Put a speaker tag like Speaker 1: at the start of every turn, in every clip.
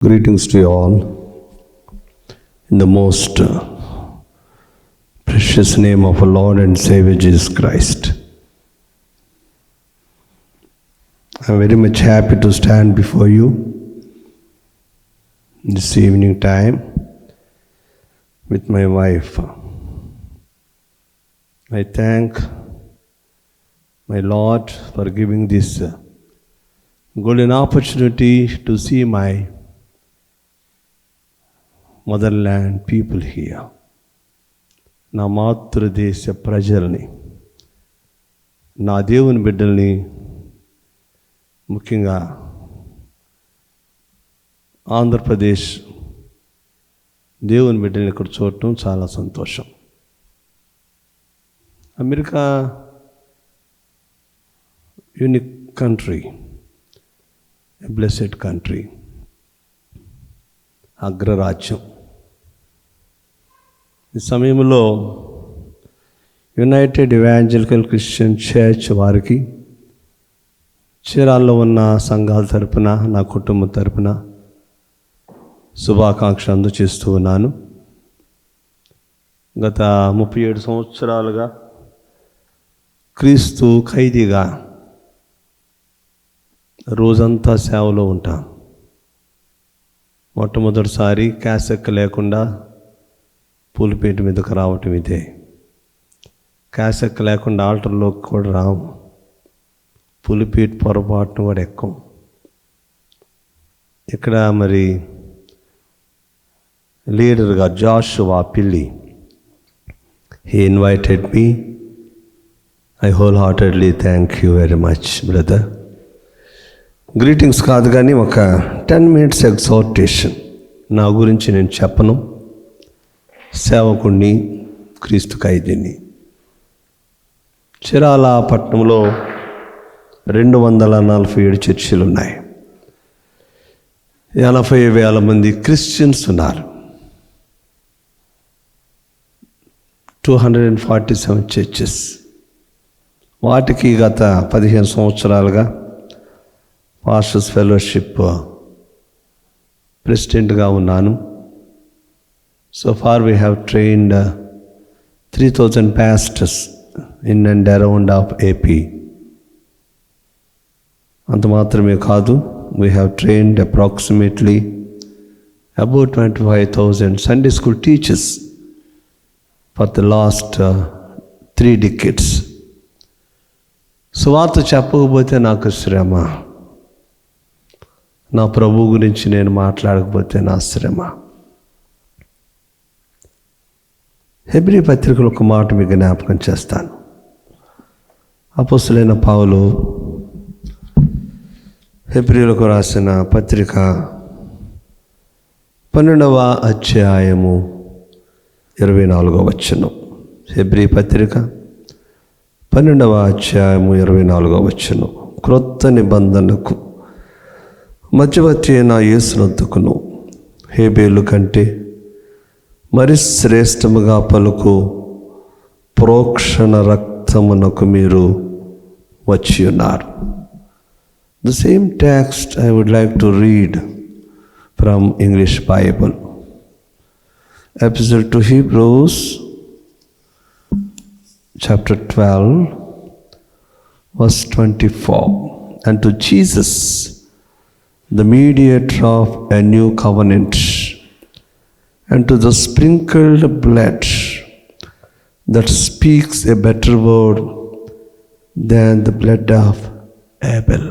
Speaker 1: Greetings to you all in the most precious name of our Lord and Savior Jesus Christ. I am very much happy to stand before you this evening time with my wife. I thank my Lord for giving this golden opportunity to see my motherland people here, నా మాతృదేశ ప్రజల్ని, నా దేవుని బిడ్డల్ని, ముఖ్యంగా ఆంధ్రప్రదేశ్ దేవుని బిడ్డల్ని ఇక్కడ చూడటం చాలా సంతోషం. America unique country, blessed country, అగ్రరాజ్యం. ఈ సమయంలో యునైటెడ్ ఇవాంజలికల్ క్రిస్టియన్ చర్చ్ వారికి చీరాల్లో ఉన్న సంఘాల తరపున, నా కుటుంబం తరపున శుభాకాంక్షలు అందజేస్తూ ఉన్నాను. గత 37 సంవత్సరాలుగా క్రీస్తు ఖైదీగా రోజంతా సేవలో ఉంటాం. మొట్టమొదటిసారి క్యాసెక్ లేకుండా పూలిపేట మీదకు రావటం ఇదే. క్యాసెక్ లేకుండా ఆల్టర్లోకి కూడా రాము, పూలిపేట పొరపాటును కూడా ఎక్కం. ఇక్కడ మరి లీడర్గా జాషువా పిల్లి, he invited me. I whole heartedly thank you very much brother. Greetings కాదు కానీ ఒక 10 minutes ఎగ్జార్టేషన్. నా గురించి నేను చెప్పను. సేవకుడిని, క్రీస్తు ఖైదీని. చీరాల పట్టణంలో 247 చర్చిలు ఉన్నాయి. 80,000 మంది క్రిస్టియన్స్ ఉన్నారు. 247 చర్చెస్. వాటికి గత 15 సంవత్సరాలుగా పాస్టర్స్ ఫెలోషిప్ ప్రెసిడెంట్గా ఉన్నాను. So far we have trained 3,000 pastors in and around of AP. అంత మాత్రమే కాదు, we have trained approximately about 25,000 Sunday school teachers for the last 3 decades. సువార్త చెప్పకపోతే నాకు శ్రమ, నా ప్రభు గురించి నేను మాట్లాడకపోతే నా శ్రమ. హెబ్రీ పత్రికలో ఒక మాట మీకు జ్ఞాపకం చేస్తాను. అపోస్తలుడైన పౌలు హెబ్రీలకు రాసిన పత్రిక 12వ అధ్యాయము 24వ వచనం. హెబ్రీ పత్రిక 12వ అధ్యాయము 24వ వచనం. క్రొత్త నిబంధనకు మధ్యవర్తి అయిన యేసునందుకును హేబేలు కంటే మరి శ్రేష్టముగా పలుకు ప్రోక్షణ రక్తమునకు మీరు వచ్చి ఉన్నారు. The same text I would like to read from English Bible. Episode to Hebrews chapter 12 verse 24. And to Jesus, the mediator of a new covenant, and to the sprinkled blood that speaks a better word than the blood of Abel.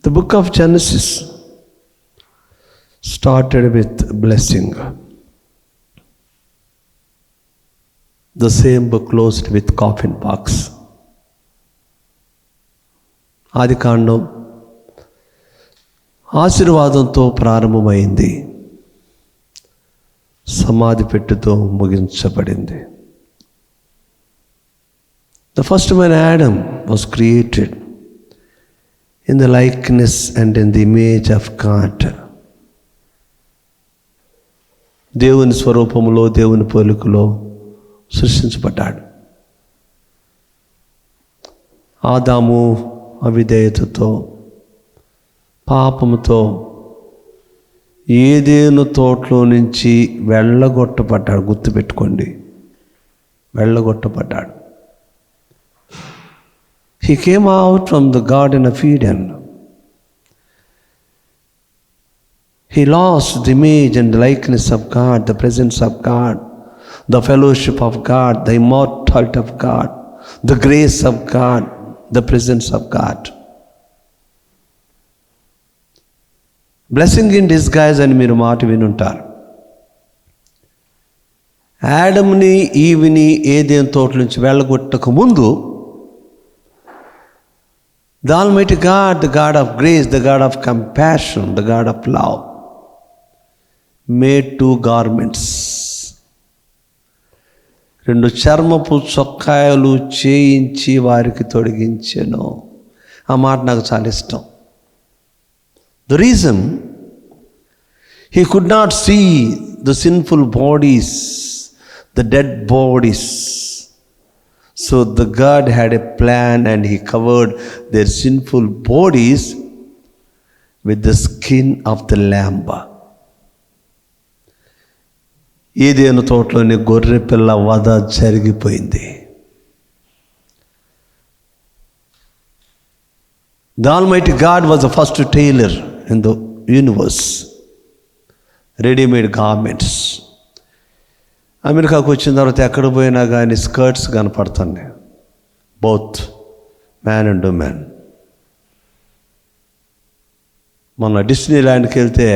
Speaker 1: The book of Genesis started with blessing. The same book closed with coffin box. ఆదికాండం ఆశీర్వాదంతో ప్రారంభమైంది, సమాధి పెట్టుతో ముగించబడింది. The first man Adam was created in the likeness and in the image of God. దేవుని స్వరూపములో, దేవుని పోలికలో సృష్టించబడ్డాడు. ఆదాము అవిధేయతతో, పాపముతో ఏదేను తోటలో నుంచి వెళ్ళగొట్టబడ్డాడు. గుర్తుపెట్టుకోండి, వెళ్ళగొట్టబడ్డాడు. He came out from the Garden of Eden. He lost the image and the likeness of God, the presence of God, the fellowship of God, the immortality of God, the grace of God, the presence of God. Blessing in disguise అని మీరు మాట వినుంటారు. ఆడమ్ని ఈవిని ఏదేను తోట నుంచి వెళ్ళగొట్టక ముందు the Almighty God, the God of grace, the God of compassion, the God of love, made 2 garments. 2 చర్మపు చొక్కాయలు చేయించి వారికి తొడిగించెను. ఆ మాట నాకు చాలా ఇష్టం. The reason, he could not see the sinful bodies, the dead bodies. So the God had a plan and he covered their sinful bodies with the skin of the lamb. Eden తోటలోని గొర్రె పిల్ల వధ జరిగిపోయింది. The Almighty God was the first tailor in the universe. Readymade garments. అమెరికాకు వచ్చిన తర్వాత ఎక్కడ పోయినా కానీ స్కర్ట్స్ కనపడుతున్నాయి, బోత్ మ్యాన్ అండ్ ఉమెన్. మొన్న డిస్నీ ల్యాండ్కి వెళ్తే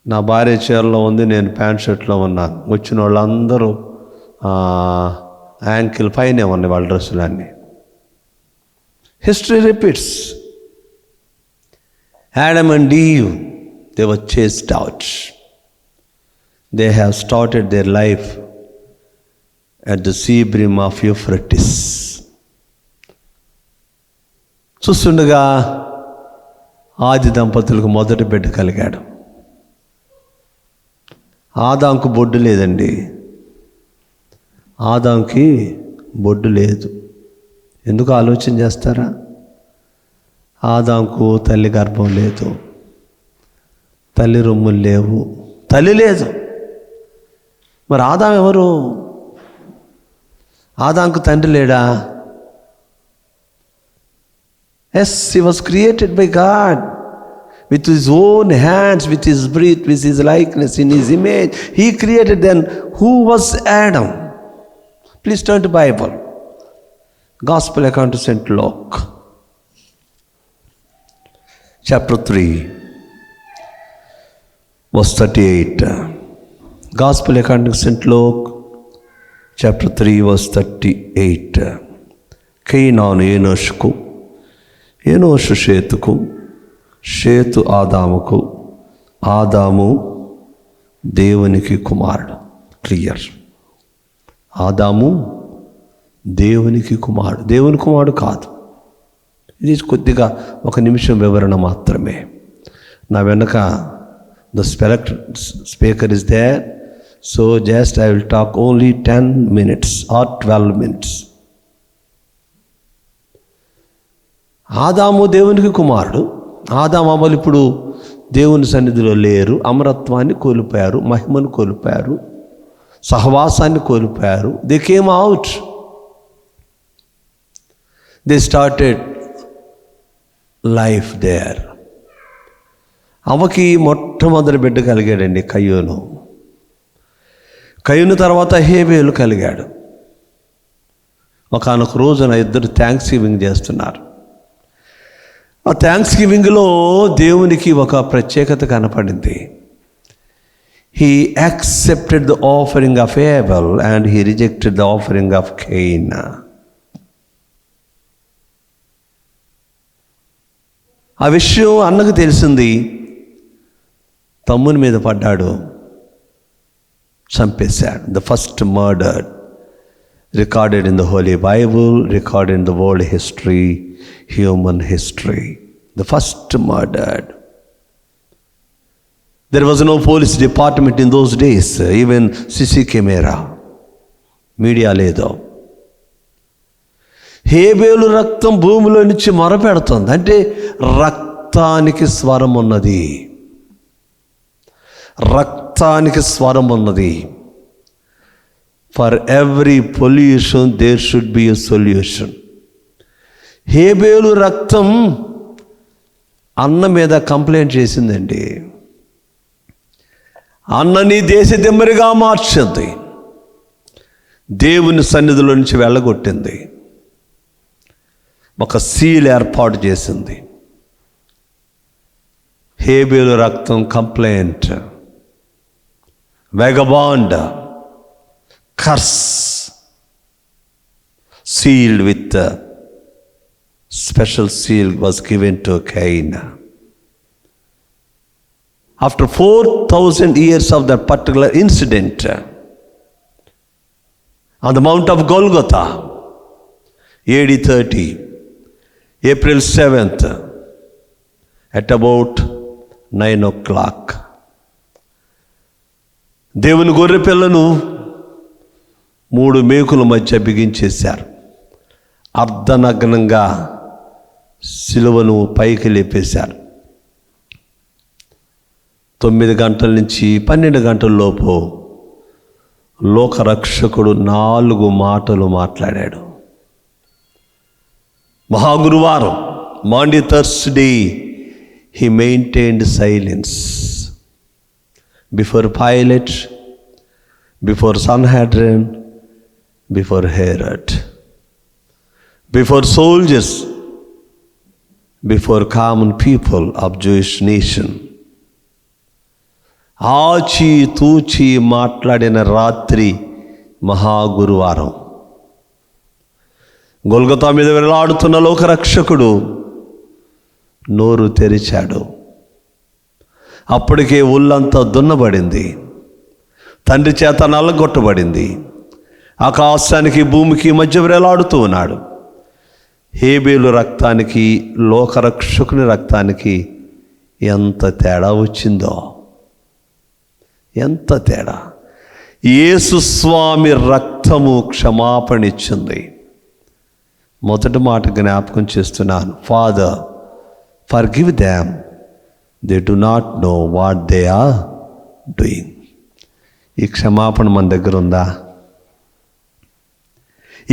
Speaker 1: నా భార్య చీరలో ఉంది, నేను ప్యాంట్ షర్ట్లో ఉన్నాను. వచ్చిన వాళ్ళందరూ యాంకిల్ పైనే ఉన్నాయి వాళ్ళ డ్రెస్సులన్నీ. History repeats. Adam and Eve, they were chased out. They have started their life at the sea brim of Euphrates. చూస్తుండగా ఆది దంపతులకు మొదటి బిడ్డ కలిగాడు. ఆదాంకు బొడ్డు లేదండి. ఆదాంకి బొడ్డు లేదు. ఎందుకు ఆలోచన చేస్తారా? ఆదాంకు తల్లి గర్భం లేదు, తల్లి రొమ్ములు లేవు, తల్లి లేదు. మరి ఆదాం ఎవరు? ఆదాంకు తండ్రి లేడా? Yes, he was created by God with his own hands, with his breath, with his likeness, in his image. He created them. Who was Adam? Please turn to Bible. Gospel according to St. Luke. Chapter 3, verse 38. Gospel according to St. Luke, chapter 3, verse 38. కైనాను ఏనోషుకు, ఏనోషు షేతుకు, షేతు ఆదాముకు, ఆదాము దేవునికి కుమారుడు. Clear. ఆదాము దేవునికి కుమారుడు. దేవుని కుమారుడు కాదు. ఇది కొద్దిగా 1 నిమిషం వివరణ మాత్రమే. నా వెనుక the speaker is there, so just I will talk only 10 minutes or 12 minutes. ఆదాము దేవునికి కుమారుడు. ఆదాము అవ్వలు ఇప్పుడు దేవుని సన్నిధిలో లేరు. అమరత్వాన్ని కోల్పోయారు, మహిమను కోల్పోయారు, సహవాసాన్ని కోల్పోయారు. They came out. They started life there. అవ్వకి మొట్టమొదటి బిడ్డ కలిగాడండి, కయ్యూను. కయ్యూను తర్వాత హేబేలు కలిగాడు. ఒకానొక రోజున ఇద్దరు థ్యాంక్స్ గివింగ్ చేస్తున్నారు. ఆ థ్యాంక్స్ గివింగ్లో దేవునికి ఒక ప్రత్యేకత కనపడింది. He accepted the offering of Abel and he rejected the offering of Cain. ఆ విషయం అన్నకు తెలిసింది. తమ్ముని మీద పడ్డాడు, చంపేశాడు. The first murder recorded in the Holy Bible, recorded in the world history, human history. The first murdered. There was no police department in those days, even CC camera, media ledo. హేబేలు రక్తం భూమిలో నుంచి మొరపెడుతుంది అంటే రక్తానికి స్వరం ఉన్నది, రక్తానికి స్వరం ఉన్నది. For every pollution there should be a solution. హేబేలు రక్తం అన్న మీద కంప్లైంట్ చేసిందండి. అన్నని దేశదిమ్మరిగా మార్చింది, దేవుని సన్నిధిలో నుంచి వెళ్ళగొట్టింది, ఒక సీల్ ఏర్పాటు చేసింది. హేబేలు రక్తం complaint, vagabond, curse, sealed with special seal was given to Cain. After 4,000 years of that particular incident on the Mount of Golgotha, AD 30, April 7th, at about 9 o'clock, దేవుని గొర్రె పిల్లను 3 మేకుల మధ్య బిగించేశారు. అర్ధనగ్నంగా సిలువను పైకి లేపేశారు. 9 గంటల నుంచి 12 గంటల లోపు లోకరక్షకుడు 4 మాటలు మాట్లాడాడు. మహాగురువారం, Maundy Thursday, he maintained silence before Pilate, before Sanhedrin, before Herod, before soldiers, before common people of Jewish nation. ఆచి తూచి మాట్లాడిన రాత్రి మహాగురువారం. గొల్గొతా మీద వేలాడుతున్న లోకరక్షకుడు నోరు తెరిచాడు. అప్పటికే ఒళ్ళంతా దున్నబడింది, తండ్రి చేత నల్లగొట్టబడింది, ఆకాశానికి భూమికి మధ్య వేలాడుతూ ఉన్నాడు. హేబేలు రక్తానికి లోకరక్షకుని రక్తానికి ఎంత తేడా వచ్చిందో, ఎంత తేడా. యేసు స్వామి రక్తము క్షమాపణ ఇచ్చింది. మొదటి మాట జ్ఞాపకం చేస్తున్నాను, father forgive them, they do not know what they are doing. ఈ క్షమాపణ మన దగ్గర ఉందా?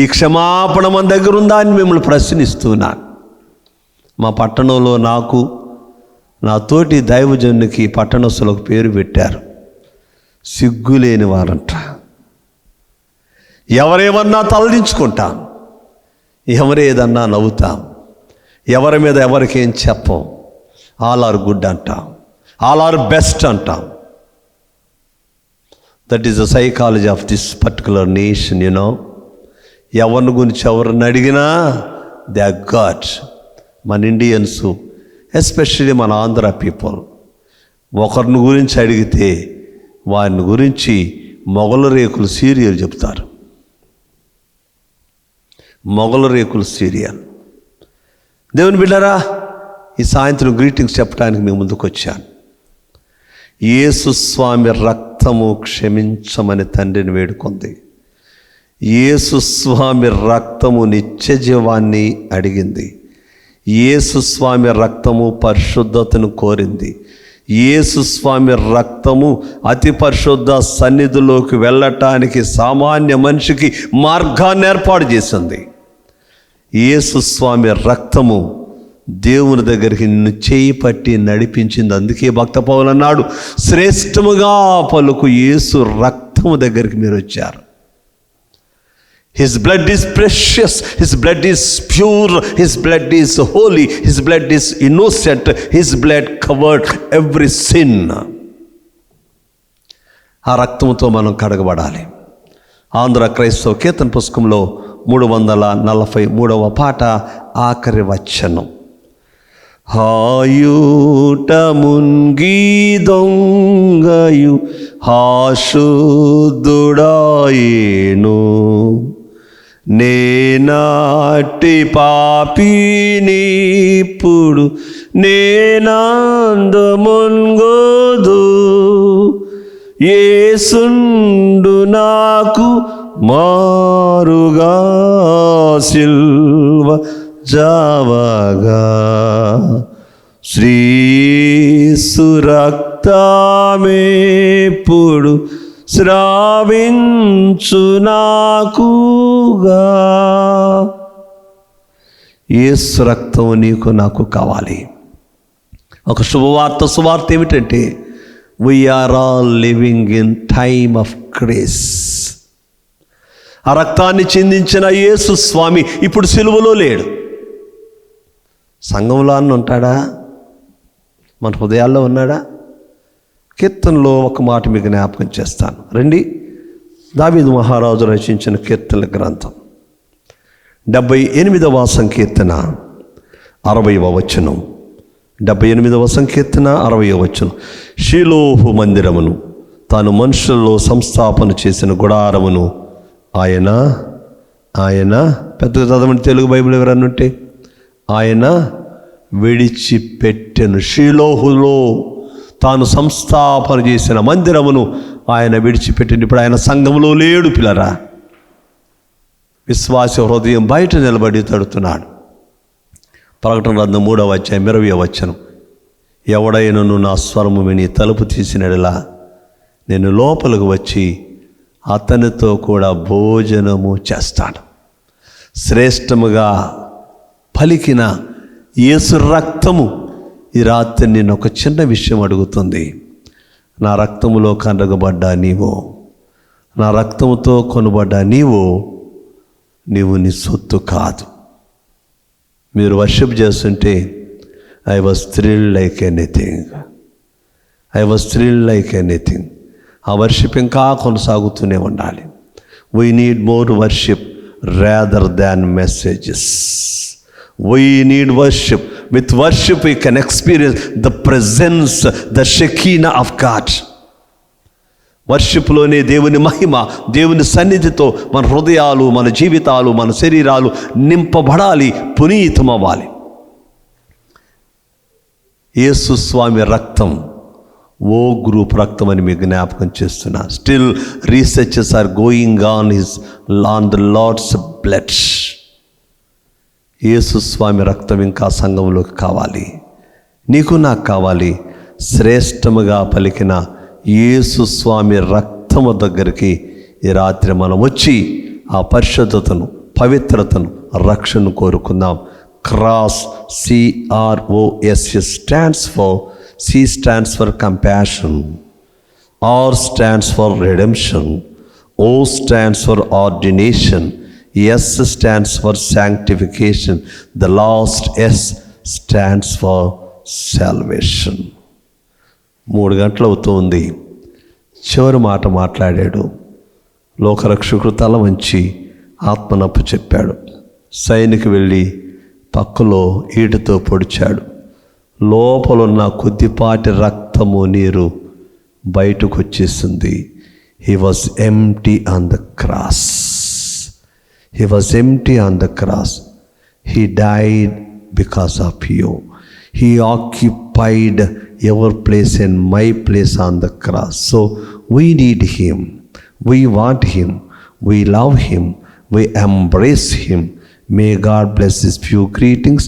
Speaker 1: ఈ క్షమాపణ మన దగ్గర ఉందా అని మిమ్మల్ని ప్రశ్నిస్తున్నాను. మా పట్టణంలో నాకు, నా తోటి దైవజనునికి పట్టణస్తులకు పేరు పెట్టారు, సిగ్గులేని వారంట. ఎవరేమన్నా తలదించుకుంటాం, ఎవరేదన్నా నవ్వుతాం, ఎవరి మీద ఎవరికేం చెప్పం. ఆల్ ఆర్ గుడ్ అంటాం, ఆల్ ఆర్ బెస్ట్ అంటాం. That is the psychology of this particular nation. You know, ఎవరిని గురించి ఎవరిని అడిగినా దే ఆర్ గాడ్. మన ఇండియన్స్, ఎస్పెషల్లీ మన ఆంధ్ర పీపుల్, ఒకరిని గురించి అడిగితే వారిని గురించి మొగల రేకులు సీరియల్ చెప్తారు. మొగల రేకులు సీరియల్. దేవుని బిడ్డరా, ఈ సాయంత్రం గ్రీటింగ్స్ చెప్పడానికి మీ ముందుకు వచ్చాను. యేసు స్వామి రక్తము క్షమించమని తండ్రిని వేడుకుంది. యేసు స్వామి రక్తము నిత్య జీవాన్ని అడిగింది. యేసు స్వామి రక్తము పరిశుద్ధతను కోరింది. యేసు స్వామి రక్తము అతి పరిశుద్ధ సన్నిధిలోకి వెళ్ళటానికి సామాన్య మనిషికి మార్గాన్ని ఏర్పాటు చేసింది. యేసు స్వామి రక్తము దేవుని దగ్గరికి నిన్ను చేయి పట్టి నడిపించింది. అందుకే భక్త పౌలు అన్నాడు, శ్రేష్టముగా పలుకు యేసు రక్తము దగ్గరికి మీరు వచ్చారు. His blood is precious, His blood is pure, His blood is holy, His blood is innocent, His blood covered every sin. ఆ రక్తంతో మనం కడగబడాలి. ఆంధ్ర క్రైస్తవ కీర్తన పుస్తకంలో 343వ పాట ఆఖరి వచనం, హాయూట మున్గి దొంగయు హాశుద్ధుడాయేను, నేనాటి పాపినిప్పుడు నేనందమున్గోదు, యేసుండు నాకు మారుగా సిల్వ జావగా శ్రీసు రక్తమేప్పుడు శ్రావించు నాకుగా. యేసు రక్తం నీకు నాకు కావాలి. ఒక సువార్త ఏమిటంటే we are all living in time of grace. ఆ రక్తాన్ని చిందించిన యేసు స్వామి ఇప్పుడు సిలువలో లేడు. సంఘంలో అన్న ఉంటాడా? మన హృదయాల్లో ఉన్నాడా? కీర్తనలో ఒక మాట మీకు జ్ఞాపకం చేస్తాను. రండి, దావీదు మహారాజు రచించిన కీర్తనల గ్రంథం 78వ సంకీర్తన 60వ వచనం. 78వ సంకీర్తన 60వ వచనం. షిలోహు మందిరమును, తాను మనుషుల్లో సంస్థాపన చేసిన గుడారమును ఆయన పెద్దగా చదవని తెలుగు బైబిల్ ఎవరన్నా ఉంటే, ఆయన విడిచిపెట్టెను. షిలోహులో తాను సంస్థాపన చేసిన మందిరమును ఆయన విడిచిపెట్టింది. ఇప్పుడు ఆయన సంఘంలో లేడు. పిల్లరా, విశ్వాస హృదయం బయట నిలబడి తడుతున్నాడు. ప్రకటన గ్రంథం 3వ అధ్యాయం 20వ వచనం. ఎవడైనను నా స్వరము విని తలుపు తీసినలా నేను లోపలికి వచ్చి అతనితో కూడా భోజనము చేస్తాను. శ్రేష్టముగా పలికిన యేసు రక్తము ఈ రాత్రి నేను ఒక చిన్న విషయం అడుగుతుంది. నా రక్తములో కనగబడ్డా నీవు, నా రక్తముతో కొనబడ్డా నీవు నీ సొత్తు కాదు. మీరు వర్షిప్ చేస్తుంటే I was thrilled like anything. ఆ వర్షిప్ ఇంకా కొనసాగుతూనే ఉండాలి. We need more worship rather than messages. We need worship. With worship we can experience the presence, the Shekinah of God. వర్షిప్లోనే దేవుని మహిమ, దేవుని సన్నిధితో మన హృదయాలు, మన జీవితాలు, మన శరీరాలు నింపబడాలి, పునీతమవ్వాలి. యేసు స్వామి రక్తం ఓ గ్రూప్ రక్తం అని మీకు జ్ఞాపకం చేస్తున్నా. Still researches are going on the lord's blood. యేసు స్వామి రక్తం ఇంకా సంఘంలోకి కావాలి, నీకు నాకు కావాలి. శ్రేష్టముగా పలికిన యేసు స్వామి రక్తము దగ్గరికి ఈ రాత్రి మనం వచ్చి ఆ పరిశుద్ధతను, పవిత్రతను, రక్షణను కోరుకుందాం. Cross, CROS stands for compassion, R stands for redemption, O stands for ordination, S stands for sanctification, the last S stands for salvation. 3 గంటలు అవుతుంది. చివరి మాట మాట్లాడాడు. లోకరక్షకుడు తల వంచి ఆత్మనప్పు చెప్పాడు. సైనికి వెళ్ళి పక్కలో ఈటుతో పొడిచాడు. లోపలున్న కొద్దిపాటి రక్తము, నీరు బయటకు వచ్చేసింది. He was empty on the cross. He died because of you. He occupied your place and my place on the cross. So we need him. We want him. We love him. We embrace him. May God bless his few greetings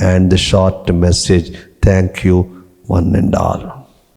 Speaker 1: and the short message. Thank you, one and all.